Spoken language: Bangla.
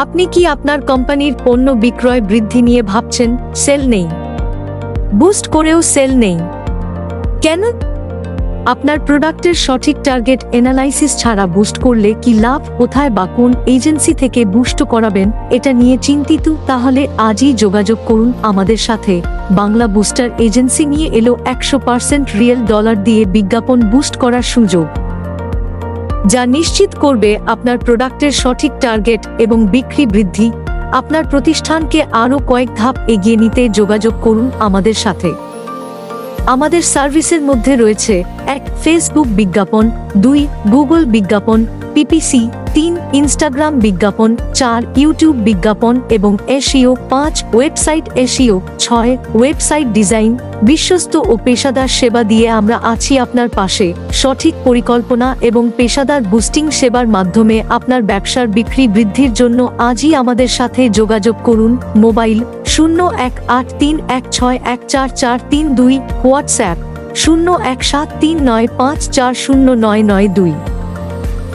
আপনি কি আপনার কোম্পানির পণ্য বিক্রয় বৃদ্ধি নিয়ে ভাবছেন? সেল নেই, বুস্ট করেও সেল নেই কেন? আপনার প্রোডাক্টের সঠিক টার্গেট অ্যানালাইসিস ছাড়া বুস্ট করলে কি লাভ, কোথায় বা কোন এজেন্সি থেকে বুস্ট করাবেন এটা নিয়ে চিন্তিত? তাহলে আজই যোগাযোগ করুন আমাদের সাথে। বাংলা বুস্টার এজেন্সি নিয়ে এলো 100% রিয়েল ডলার দিয়ে বিজ্ঞাপন বুস্ট করার সুযোগ, যা নিশ্চিত করবে আপনার প্রোডাক্টের সঠিক টার্গেট এবং বিক্রি বৃদ্ধি। আপনার প্রতিষ্ঠানকে আরও কয়েক ধাপ এগিয়ে নিতে যোগাযোগ করুন আমাদের সাথে। আমাদের সার্ভিসের মধ্যে রয়েছে 1. ফেসবুক বিজ্ঞাপন, 2. গুগল বিজ্ঞাপন, পিপিসি, 3. ইনস্টাগ্রাম বিজ্ঞাপন, 4. ইউটিউব বিজ্ঞাপন এবং SEO, 5. Website SEO, 6. Website design. বিশ্বস্ত ও পেশাদার সেবা দিয়ে আমরা আছি আপনার পাশে। সঠিক পরিকল্পনা এবং পেশাদার বুস্টিং সেবার মাধ্যমে আপনার ব্যবসার বিক্রি বৃদ্ধির জন্য আজই আমাদের সাথে যোগাযোগ করুন। Mobile 018316144332, WhatsApp 017395409992।